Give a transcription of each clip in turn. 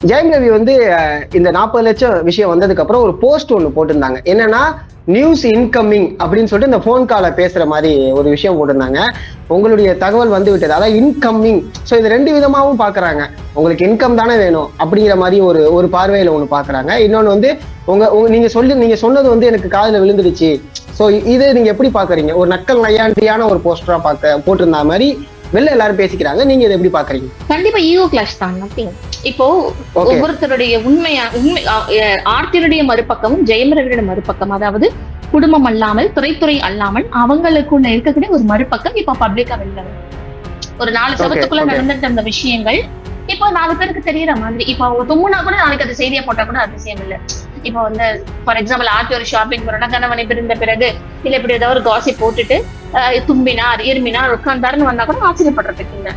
ஜெயம் ரவி வந்து இந்த 40 லட்சம் விஷயம் வந்ததுக்கு அப்புறம் ஒரு போஸ்ட் ஒண்ணு போட்டிருந்தாங்க. என்னன்னா நியூஸ் இன்கமிங் அப்படின்னு சொல்லிட்டு இந்த போன் காலை பேசுற மாதிரி ஒரு விஷயம் போட்டிருந்தாங்க. உங்களுடைய தகவல் வந்து விட்டது, அதாவது இன்கமிங். ஸோ இது ரெண்டு விதமாவும் பாக்குறாங்க. உங்களுக்கு இன்கம் தானே வேணும் அப்படிங்கிற மாதிரி ஒரு ஒரு பார்வையில ஒண்ணு பாக்குறாங்க. இன்னொன்னு வந்து நீங்க சொன்னது வந்து எனக்கு காதுல விழுந்துடுச்சு. ஸோ இது நீங்க எப்படி பாக்குறீங்க? ஒரு நக்கல் நையாண்டியான ஒரு போஸ்டரா போட்டிருந்த மாதிரி வெளில எல்லாரும் பேசிக்கிறாங்க. நீங்க இதை எப்படி பாக்குறீங்க? கண்டிப்பா ஈகோ கிளாஷ் தான். இப்போ ஒவ்வொருத்தருடைய உண்மை ஆர்த்தியுடைய மறுபக்கமும் ஜெயம் ரவியோட மறுபக்கம், அதாவது குடும்பம் அல்லாமல் துறைத்துறை அல்லாமல் அவங்களுக்குள்ள இருக்கக்கூடிய ஒரு மறுபக்கம் இப்ப பப்ளிக்கா வெளில ஒரு 4 சவத்துக்குள்ள நடந்துட்டு அந்த விஷயங்கள் இப்போ 4 பேருக்கு தெரியற மாதிரி. இப்போ அவங்க தும்முனா கூட நாளைக்கு அது செய்தியா போட்டா கூட அதிசயம் இல்லை. இப்போ வந்து ஃபார் எக்ஸாம்பிள் ஆர்த்தி ஒரு ஷாப்பிங் போறோம்னா கணவனை பிரிந்த பிறகு இல்ல இப்படி ஏதாவது ஒரு காசி போட்டுட்டு தும்பினார் இருமினார் உட்கார்ந்தாருன்னு வந்தா கூட ஆச்சரியப்படுறதுக்கு இல்லை.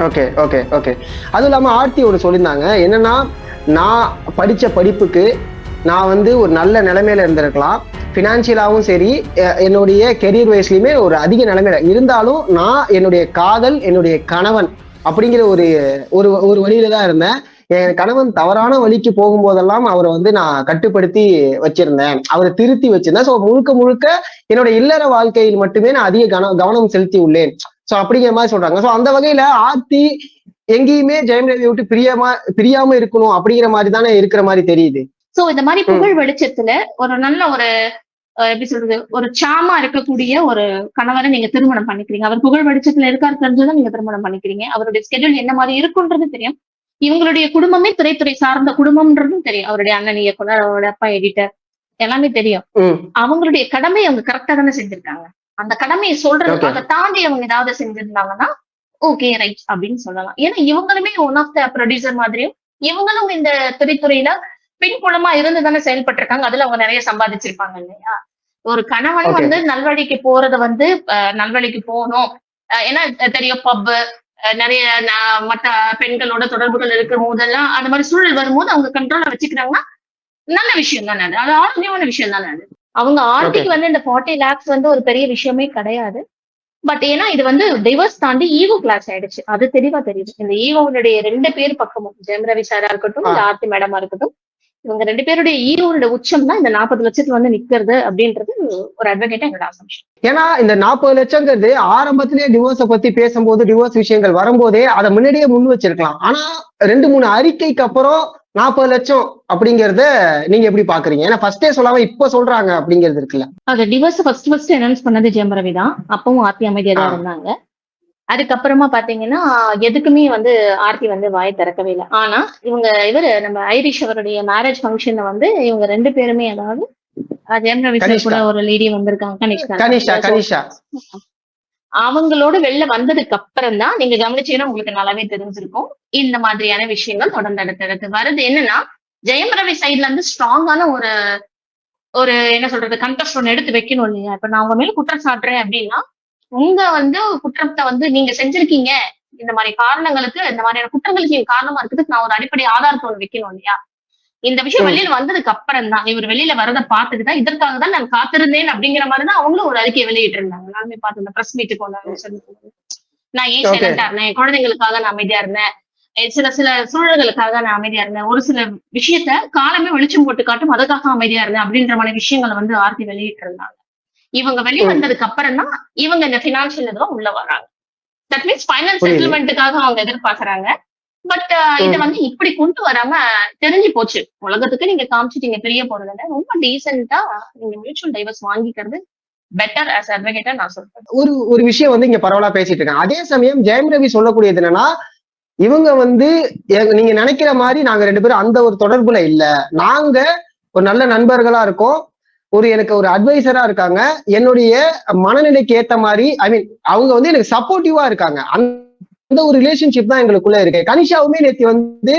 Okay okay okay. அதுவும் இல்லாம ஆர்த்தி ஒரு சொல்லியிருந்தாங்க, என்னன்னா நான் படிச்ச படிப்புக்கு நான் வந்து ஒரு நல்ல நிலைமையில இருந்திருக்கலாம், பினான்சியலாவும் சரி என்னுடைய கெரியர் வைஸ்லயுமே ஒரு அதிக நிலைமையில இருந்தாலும் நான் என்னுடைய காதல் என்னுடைய கணவன் அப்படிங்கிற ஒரு ஒரு வழியில தான் இருந்தேன். என் கணவன் தவறான வழிக்கு போகும்போதெல்லாம் அவரை வந்து நான் கட்டுப்படுத்தி வச்சிருந்தேன், அவரை திருத்தி வச்சிருந்தேன். ஸோ முழுக்க முழுக்க என்னோட இல்லற வாழ்க்கையில் மட்டுமே நான் அதிக கவனம் செலுத்தி உள்ளேன். சோ அப்படிங்கிற மாதிரி சொல்றாங்க. சோ அந்த வகையில ஆர்த்தி எங்கேயுமே ஜெயம் ரவி விட்டு பிரியாம இருக்கணும் அப்படிங்கிற மாதிரி தானே இருக்கிற மாதிரி தெரியுது. சோ இந்த மாதிரி புகழ் வெளிச்சத்துல ஒரு நல்ல ஒரு எப்படி சொல்றது, ஒரு சாமா இருக்கக்கூடிய ஒரு கணவரை நீங்க திருமணம் பண்ணிக்கிறீங்க. அவர் புகழ் வெளிச்சத்துல இருக்காரு தெரிஞ்சதான் நீங்க திருமணம் பண்ணிக்கிறீங்க. அவருடைய ஸ்கெடியூல் என்ன மாதிரி இருக்குன்றது தெரியும். இவங்களுடைய குடும்பமே திரைத்துறை சார்ந்த குடும்பம்ன்றதும் தெரியும். அவருடைய அண்ணன் இயக்குனர், அவருடைய அப்பா எடிட்டர், எல்லாமே தெரியும். அவங்களுடைய கடமை அவங்க கரெக்டா தானே செஞ்சிருக்காங்க. அந்த கடமையை சொல்றது, அதை தாண்டி அவங்க ஏதாவது செஞ்சிருந்தாங்கன்னா ஓகே ரைட் அப்படின்னு சொல்லலாம். ஏன்னா இவங்களுமே ஒன் ஆஃப் த ப்ரொடியூசர் மாதிரியும் இவங்களும் இந்த திரைத்துறையில பின்புலமா இருந்து தானே செயல்பட்டு இருக்காங்க. அதுல அவங்க நிறைய சம்பாதிச்சிருப்பாங்க இல்லையா? ஒரு கணவன் வந்து நல்வழிக்கு போறத வந்து நல்வழிக்கு போகணும், ஏன்னா தெரியும் பப் நிறைய மற்ற பெண்களோட தொடர்புகள் இருக்கும் போதெல்லாம் அந்த மாதிரி சூழல் வரும்போது அவங்க கண்ட்ரோல வச்சுக்கிறாங்கன்னா நல்ல விஷயம் தானே, அது ஆரோக்கியமான விஷயம் தானே. அது அவங்க ஆர்த்திக்கு வந்து இந்த 40 lakhs வந்து ஒரு பெரிய விஷயமே கிடையாது. பட் ஏன்னா இது வந்து டிவோர்ஸ் தாண்டி ஈகோ கிளாஸ் ஆயிடுச்சு. அது தெளிவா தெரியுது. இந்த ஈகோனுடைய 2 பேர் பக்கமும் ஜெயம் ரவி சாரா இருக்கட்டும், இல்ல ஆர்த்தி மேடமா இருக்கட்டும், இவங்க 2 பேருடைய ஈகோட உச்சம் தான் இந்த 40 லட்சத்துல வந்து நிக்கிறது அப்படின்றது ஒரு அட்வொகேட்டா என்னோட அசம்ஷன். ஏன்னா இந்த 40 லட்சங்கிறது ஆரம்பத்திலேயே டிவோர்ஸ பத்தி பேசும்போது, டிவோர்ஸ் விஷயங்கள் வரும்போதே அதை முன்னாடியே முன் வச்சிருக்கலாம். ஆனா 2-3 அறிக்கைக்கு அப்புறம் 40 லட்சம் அப்படிங்கறத நீங்க எப்படி பாக்குறீங்க? ஏன்னா ஃபர்ஸ்டே சொல்லாம இப்ப சொல்றாங்க அப்படிங்கிறது இருக்குல்ல. அது டிவோர்ஸ் ஃபர்ஸ்ட் அனௌன்ஸ் பண்ணது ஜெயம் ரவி தான். அப்பவும் ஆர்த்தி அமைதியா தான் இருந்தாங்க. அதுக்கப்புறமா பாத்தீங்கன்னா எதுக்குமே வந்து ஆர்த்தி வந்து வாய் திறக்கவே இல்லை. ஆனா இவரு நம்ம ஐரிஷ் அவருடைய மேரேஜ் ஃபங்க்ஷன்ல வந்து இவங்க 2 பேருமே, அதாவது ஜெயம் ரவி சார் கூட ஒரு லேடி வந்திருக்காங்க, கனிஷா, அவங்களோட வெளில வந்ததுக்கு அப்புறம் தான் நீங்க கவனிச்சீங்கன்னா உங்களுக்கு நல்லாவே தெரிஞ்சிருக்கும் இந்த மாதிரியான விஷயங்கள் தொடர்ந்து அடுத்தடுத்து வருது. என்னன்னா ஜெயம் ரவி சைட்ல இருந்து ஸ்ட்ராங்கான ஒரு ஒரு என்ன சொல்றது கண்டெஸ்ட் ஒன்று எடுத்து வைக்கணும் இல்லையா? இப்ப நான் உங்க மேல குற்றம் சாட்டுறேன் அப்படின்னா உங்க வந்து குற்றத்தை வந்து நீங்க செஞ்சிருக்கீங்க, இந்த மாதிரி காரணங்களுக்கு, இந்த மாதிரியான குற்றங்களுக்கு நீங்க காரணமா இருக்கிறதுக்கு நான் ஒரு அடிப்படை ஆதாரத்தை ஒன்று வைக்கணும் இல்லையா? இந்த விஷயம் வெளியில வந்ததுக்கு அப்புறம் தான் இவர் வெளியில வரதை பார்த்துட்டுதான் இதற்காக தான் நான் காத்திருந்தேன் அப்படிங்கிற மாதிரிதான் அவங்களும் ஒரு அறிக்கையை வெளியிட்டு இருந்தாங்க. நானுமே பார்த்து இந்த பிரஸ் மீட்டுக்கு நான் ஏன் சைலண்டா இருந்தேன், என் குழந்தைங்களுக்காக நான் அமைதியா இருந்தேன், சில சூழல்களுக்காக நான் அமைதியா இருந்தேன், ஒரு சில விஷயத்த காலமே வெளிச்சம் போட்டு காட்டும் அதுக்காக அமைதியா இருந்தேன் அப்படின்ற மாதிரி விஷயங்களை வந்து ஆர்த்தி வெளியிட்டு இருந்தாங்க. இவங்க வெளியே வந்ததுக்கு அப்புறம் தான் இவங்க இந்த பினான்சியல் இதுவும் உள்ள வராங்க. தட் மீன்ஸ் ஃபைனல் செட்டில்மெண்ட்டுக்காக அவங்க எதிர்பார்க்கறாங்க. பட் இத வந்து இப்படி கொண்டு வராம தெரிஞ்சு போச்சு உலகத்துக்கு. நீங்க காமிச்சிட்டீங்க பெரிய போறதுல ரொம்ப டீசென்ட்டா நீங்க மியூச்சுவல் டைவர்ஸ் வாங்கிக்கிறது பெட்டர் ஆஸ் அட்வொகேட்டா நான் சொல்றேன். ஒரு விஷயம் வந்து இங்க பரவலா பேசிட்டு இருக்காங்க. அதே சமயம் ஜெயம் ரவி சொல்லக்கூடியது என்னன்னா, இவங்க வந்து நீங்க நினைக்கிற மாதிரி நாங்க 2 பேரும் அந்த ஒரு தொடர்புல இல்ல, நாங்க ஒரு நல்ல நண்பர்களா இருக்கோம், எனக்கு ஒரு அட்வைசரா இருக்காங்க, என்னுடைய மனநிலைக்கு ஏத்த மாதிரி அவங்க வந்து எனக்கு சப்போர்ட்டிவா இருக்காங்க, அந்த ஒரு ரிலேஷன்ஷிப் தான் எங்களுக்குள்ள இருக்கு. கனிஷாவுமே நேற்று வந்து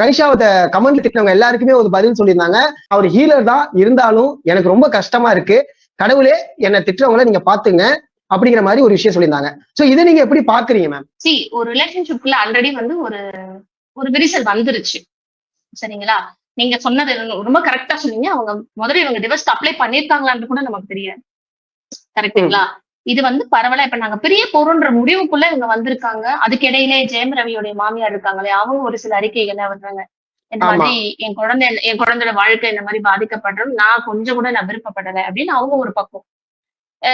கனிஷாவை கமெண்ட்ல திட்டவங்க எல்லாருக்குமே ஒரு பதில் சொல்லியிருந்தாங்க, அவர் ஹீலர் தான், இருந்தாலும் எனக்கு ரொம்ப கஷ்டமா இருக்கு, கடவுளே என்ன திட்டுறவங்களை நீங்க பாத்துங்க அப்படிங்கிற மாதிரி ஒரு விஷயம் சொல்லியிருந்தாங்க. சோ இதை நீங்க எப்படி பாக்குறீங்க மேம்? ஒரு ரிலேஷன்ஷிப்ல ஆல்ரெடி வந்து ஒரு விரிசல் வந்துருச்சு சரிங்களா? நீங்க சொன்னது ரொம்ப கரெக்டா சொன்னீங்க. அவங்க முதல்ல இவங்க டிவோர்ஸ் அப்ளை பண்ணிருக்காங்களான்னு கூட நமக்கு தெரியாது, கரெக்டுங்களா? இது வந்து பரவலா இப்ப நாங்க பிரிய போறோம்ன்ற முடிவுக்குள்ள இவங்க வந்திருக்காங்க. அதுக்கு இடையிலே ஜெயம் ரவியோடைய மாமியார் இருக்காங்களே, அவங்க ஒரு சில அறிக்கைகளை வர்றாங்க. இந்த ஆமா. மாதிரி என் குழந்தையோட வாழ்க்கை இந்த மாதிரி பாதிக்கப்படுறோம். நான் கொஞ்சம் கூட நான் விருப்பப்படல அப்படின்னு அவங்க ஒரு பக்கம்.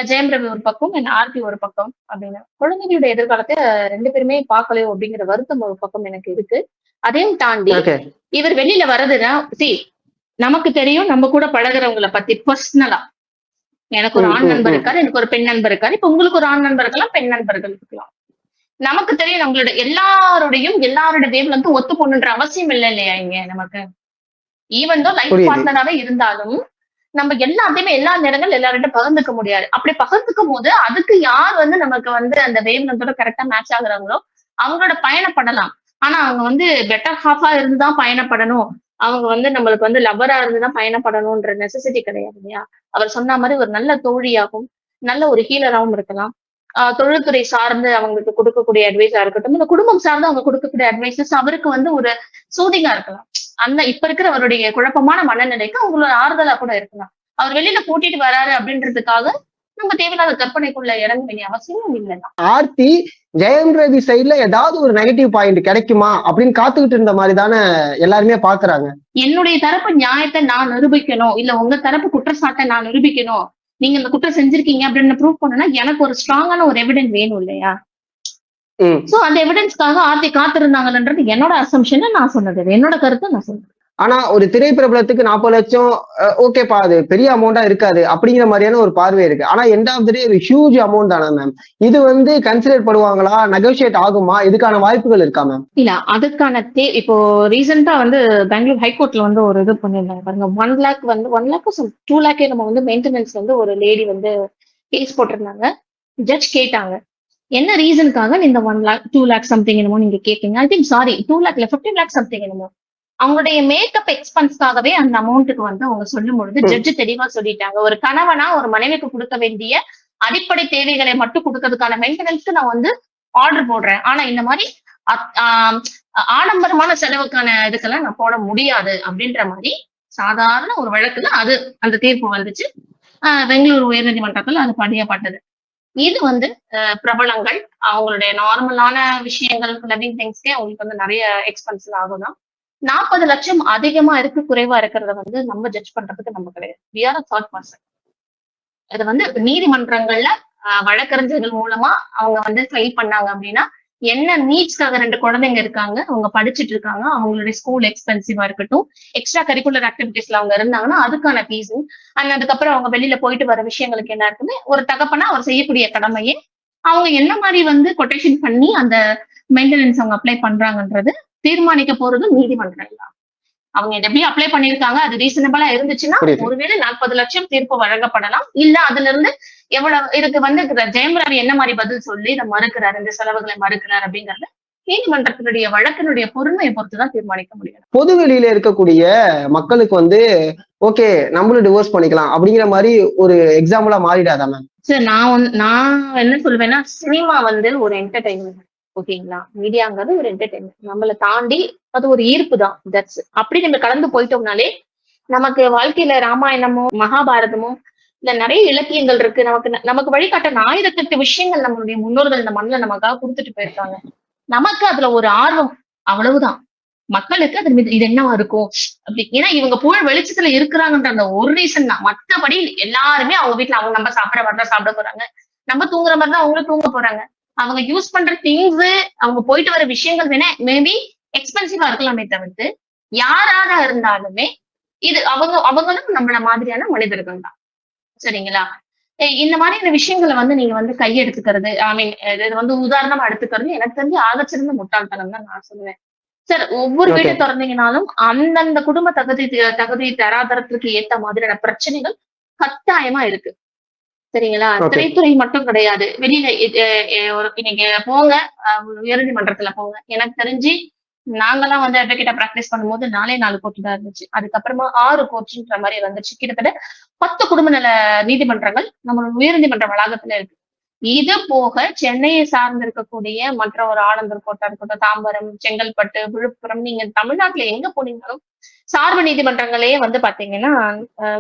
ஜெயம் ரவி ஒரு பக்கம், ஆர்த்தி ஒரு பக்கம் அப்படின்னு. குழந்தைகளுடைய எதிர்காலத்தை 2 பேருமே பார்க்கலையோ அப்படிங்கிற வருத்தம் ஒரு பக்கம் எனக்கு இருக்கு. அதையும் தாண்டி ஓகே. இவர் வெளியில வர்றதுன்னா, நமக்கு தெரியும் நம்ம கூட பழகுறவங்கள பத்தி பர்சனலா. எனக்கு ஒரு ம், ஆண் ம், நண்பர் ம். இருக்காரு, எனக்கு ஒரு பெண் நண்பர் இருக்காரு. இப்ப உங்களுக்கு ஒரு ஆண் நண்பர் இருக்கலாம், பெண் நண்பர்கள் இருக்கலாம். நமக்கு தெரியும் நம்மளோட எல்லாரோட வேவ் வந்து ஒத்து போகணுன்ற அவசியம் இல்ல இல்லையா இங்க நமக்கு. ஈவன் தோ லைஃப் புரியுது. பார்ட்னராவே இருந்தாலும், நம்ம எல்லாத்தையுமே எல்லா நேரங்கள் எல்லார்கிட்ட பகிர்ந்துக்க முடியாது. அப்படி பகிர்ந்துக்கும் போது, அதுக்கு யார் வந்து நமக்கு வந்து அந்த வேவ் லென்த்தோட கரெக்ட்டா மேட்ச் ஆகுறாங்களோ, அவங்களோட பயணப்படலாம். ஆனா அவங்க வந்து பெட்டர் ஹால்ஃபா இருந்து தான் பயணப்படணும். அவங்க வந்து நம்மளுக்கு வந்து லவ்வரா இருந்து தான் பயணப்படணும்ன்ற நெசசிட்டி கிடையாது இல்லையா? அவர் சொன்ன மாரி ஒரு நல்ல தோழியாகவும், நல்ல ஒரு ஹீலராவும் இருக்கலாம். தொழில்துறை சார்ந்து அவங்களுக்கு கொடுக்கக்கூடிய அட்வைஸா இருக்கட்டும், இந்த குடும்பம் சார்ந்து அவங்க கொடுக்கக்கூடிய அட்வைஸஸ் அவருக்கு வந்து ஒரு சூதிங்கா இருக்கலாம். அந்த இப்ப இருக்கிற அவருடைய குழப்பமான மனநிலைக்கு அவங்களோட ஆறுதலா கூட இருக்கலாம். அவர் வெளியில கூட்டிட்டு வராரு அப்படின்றதுக்காக நம்ம தேவையில்லாத கற்பனைக்குள்ள இறங்க வேண்டிய அவசியமும் இல்லதான். ஆர்த்தி ஜெயம் ரவி சைடுல ஏதாவது ஒரு நெகட்டிவ் பாயிண்ட் கிடைக்குமா அப்படின்னு காத்துக்கிட்டு இருந்த மாதிரி தானே எல்லாருமே பாக்குறாங்க. என்னுடைய தரப்பு நியாயத்தை நான் நிரூபிக்கணும். இல்ல உங்க தரப்பு குற்றச்சாட்டை நான் நிரூபிக்கணும். நீங்க இந்த குற்றம் செஞ்சிருக்கீங்க அப்படின்னு ப்ரூவ் பண்ணணும்னா எனக்கு ஒரு ஸ்ட்ராங்கான ஒரு எவிடன்ஸ் வேணும் இல்லையா? ம். சோ அந்த எவிடன்ஸ்க்காக ஆர்த்தி காத்திருந்தாங்கன்றது என்னோட அசம்ஷன் நான் சொன்னது. என்னோட கருத்தை நான் சொன்னேன். ஆனா ஒரு திரைப்பிரபலத்துக்கு 40 லட்சம் ஓகேப்பா, அது பெரிய அமௌண்டா இருக்காது அப்படிங்கிற மாதிரியான ஒரு பார்வை இருக்கு. ஆனா எண்ட் ஆஃப் த டே ஒரு ஹியூஜ் அமௌண்ட் தானே மேம். இது வந்து கன்சிடர் பண்ணுவாங்களா, நெகோசியேட் ஆகுமா, இதுக்கான வாய்ப்புகள் இருக்கா மேம்? இல்ல அதுக்கான இப்போ ரீசெண்டா வந்து பெங்களூர் ஹைகோர்ட்ல வந்து ஒரு இது பண்ணிருந்தாங்க பாருங்க. 1 லேக் வந்து 1 லேக் 2 லேக்கே நம்ம வந்து மெயின்டெனன்ஸ் வந்து ஒரு லேடி வந்து கேஸ் போட்டிருந்தாங்க. ஜட்ஜ் கேட்டாங்க. என்ன ரீசனுக்காக இந்த 1 லேக் 2 லேக் சம்திங் என்னமோ நீங்க கேட்டீங்க. ஐ திங்க் சாரி 2 லேக் இல்ல 15 லேக் சம்திங் என்னமோ. அவங்களுடைய மேக்கப் எக்ஸ்பென்ஸ்க்காகவே அந்த அமௌண்ட்டுக்கு வந்து அவங்க சொல்லும் பொழுது ம். ஜட்ஜ் தெளிவா சொல்லிட்டாங்க. ஒரு கணவனா ஒரு மனைவிக்கு கொடுக்க வேண்டிய அடிப்படை தேவைகளை மட்டும் கொடுக்கறதுக்கான மெயின்டெனன்ஸ்க்கு நான் வந்து ஆர்டர் போடுறேன். ஆனா இந்த மாதிரி ஆடம்பரமான செலவுக்கான இதுக்கெல்லாம் நான் போட முடியாது அப்படின்ற மாதிரி சாதாரண ஒரு வழக்குல அது அந்த தீர்ப்பு வந்துச்சு. பெங்களூர் உயர்நீதிமன்றத்துல அது பதியப்பட்டது. இது வந்து பிரபலங்கள் அவங்களுடைய நார்மலான விஷயங்கள் லிவிங் திங்ஸ்க்கே அவங்களுக்கு வந்து நிறைய எக்ஸ்பென்சிவ் ஆகும்தான். 40 லட்சம் அதிகமா இருக்கு குறைவா இருக்கிறத வந்து நம்ம ஜட்ஜ் பண்றதுக்கு நம்ம கிடையாது. We are a third person. அது வந்து நீதிமன்றங்கள்ல வழக்கறிஞர்கள் மூலமா அவங்க வந்து ஃபைல் பண்ணாங்க அப்படின்னா என்ன நீட்ஸ்க்காக 2 குழந்தைங்க இருக்காங்க, அவங்க படிச்சுட்டு இருக்காங்க, அவங்களுடைய ஸ்கூல் எக்ஸ்பென்சிவா இருக்கட்டும், எக்ஸ்ட்ரா கரிக்குலர் ஆக்டிவிட்டிஸ்ல அவங்க இருந்தாங்கன்னா அதுக்கான ஃபீஸும், அண்ட் அதுக்கப்புறம் அவங்க வெளியில போயிட்டு வர விஷயங்களுக்கு எல்லாருக்குமே ஒரு தகப்பனா அவர் செய்யக்கூடிய கடமையே அவங்க என்ன மாதிரி வந்து கொட்டேஷன் பண்ணி அந்த மெயின்டெனன்ஸ் அவங்க அப்ளை பண்றாங்கன்றது தீர்மானிக்க போறது நீதிமன்றம் தான். அவங்க எப்படி அப்ளை பண்ணிருக்காங்க அது ரீசனபிளா இருந்துச்சுன்னா புரியுது. ஒருவேளை 40 லட்சம் தீர்ப்பு வழங்கப்படலாம். இல்ல அதுல இருந்து எவ்வளவு இதுக்கு வந்து ஜெயம் ரவி என்ன மாதிரி பதில் சொல்லி இதை மறுக்கிறார், இந்த செலவுகளை மறுக்கிறார் அப்படிங்கறது நீதிமன்றத்தினுடைய வழக்கினுடைய பொறுமையை பொறுத்துதான் தீர்மானிக்க முடியும். பொது வெளியில இருக்கக்கூடிய மக்களுக்கு வந்து ஓகே நம்மளும் டிவோர்ஸ் பண்ணிக்கலாம் அப்படிங்கிற மாதிரி ஒரு எக்ஸாம்பிளா மாறிடாதா மேம்? சார் நான் என்ன சொல்லுவேன்னா சினிமா வந்து ஒரு என்டர்டைன்மெண்ட். ஓகேங்களா? மீடியாங்கிறது ஒரு என்டர்டைன்மெண்ட். நம்மளை தாண்டி அது ஒரு ஈர்ப்பு தான். தட்ஸ் அப்படி நம்ம கடந்து போயிட்டோம்னாலே நமக்கு வாழ்க்கையில ராமாயணமோ மகாபாரதமோ இல்ல நிறைய இலக்கியங்கள் இருக்கு. நமக்கு வழிகாட்ட 1008 விஷயங்கள் நம்மளுடைய முன்னோர்கள் இந்த மண்ணில் நமக்காக கொடுத்துட்டு போயிருக்காங்க. நமக்கு அதுல ஒரு ஆர்வம் அவ்வளவுதான். மக்களுக்கு அது இது என்னவா இருக்கும் அப்படி. ஏன்னா இவங்க புகழ் வெளிச்சத்துல இருக்கிறாங்கன்ற அந்த ஒரு ரீசன் தான். மத்தபடி எல்லாருமே அவங்க வீட்டுல அவங்க நம்ம சாப்பிட மாதிரி தான் சாப்பிட போறாங்க. நம்ம தூங்குற மாதிரி தான் அவங்களும் தூங்க போறாங்க. அவங்க யூஸ் பண்ற திங்ஸ் அவங்க போயிட்டு வர விஷயங்கள் வேணா மேபி எக்ஸ்பென்சிவா இருக்கலாமே தவிர்த்து யாராக இருந்தாலுமே இது அவங்களும் நம்மள மாதிரியான மனிதர்கள் தான். சரிங்களா? இந்த மாதிரியான விஷயங்களை வந்து நீங்க வந்து கையெடுத்துக்கிறது ஐ மீன் இது வந்து உதாரணமா எடுத்துக்கிறது எனக்கு தெரிஞ்சு ஆகச்சிறந்த முட்டாள்தனம் தான் நான் சொல்லுவேன். சார் ஒவ்வொரு ஓகே. வீட்டை திறந்தீங்கனாலும் அந்தந்த குடும்ப தகுதி தராதரத்திற்கு ஏத்த மாதிரியான பிரச்சனைகள் கட்டாயமா இருக்கு. சரிங்களா? ஓகே. திரைத்துறை மட்டும் கிடையாது. வெளியில நீங்க போங்க, உயர்நீதிமன்றத்துல போங்க. எனக்கு தெரிஞ்சு நாங்கெல்லாம் வந்து அட்வொகேட்டா பிராக்டிஸ் பண்ணும்போது 4 கோர்ட் தான் இருந்துச்சு. அதுக்கப்புறமா 6 கோர்ட்ன்ற மாதிரி வந்துச்சு. கிட்டத்தட்ட 10 குடும்ப நல நீதிமன்றங்கள் நம்ம உயர்நீதிமன்ற வளாகத்துல இருக்கு. இது போக சென்னையை சார்ந்து இருக்கக்கூடிய மற்ற ஒரு ஆனந்தர் கோட்டா இருக்கட்டும், தாம்பரம், செங்கல்பட்டு, விழுப்புரம், நீங்க தமிழ்நாட்டுல எங்க போனீங்களும் சார்பு நீதிமன்றங்களே வந்து பாத்தீங்கன்னா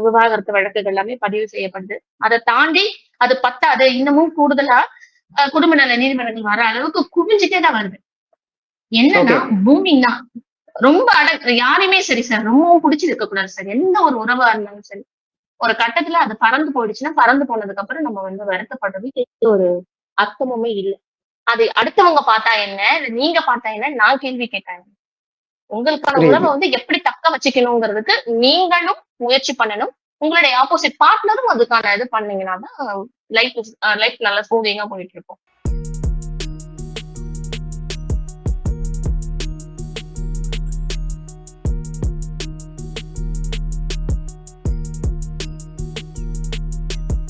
விவாகரத்து வழக்குகள் எல்லாமே பதிவு செய்யப்படுது. அதை தாண்டி அது பத்தாது, இன்னமும் கூடுதலா குடும்ப நல நீதிமன்றங்கள் வர அளவுக்கு குவிஞ்சுட்டே தான் வருது. என்னன்னா ஓகே. பூமிங் தான். ரொம்ப யாரையுமே சரி சார், ரொம்பவும் புடிச்சு இருக்க கூடாது சார். எந்த ஒரு உறவா இருந்தாலும் சரி. ஒரு கட்டத்துல அது பறந்து போயிடுச்சுன்னா, பறந்து போனதுக்கு அப்புறம் நம்ம வந்து வருத்தப்படுறதுக்கு எந்த ஒரு அர்த்தமுமே இல்ல. அது அடுத்தவங்க பார்த்தா என்ன? இல்ல நீங்க பார்த்தா என்ன? நான் கேள்வி கேட்டேன். உங்களுக்கான உறவ புரியுது. வந்து எப்படி தக்க வச்சுக்கணுங்கிறதுக்கு நீங்களும் முயற்சி பண்ணணும். உங்களுடைய ஆப்போசிட் பார்ட்னரும் அதுக்கான இது பண்ணீங்கன்னா தான் லைஃப் நல்லா ஸ்மூதிங்கா போயிட்டு இருக்கும்.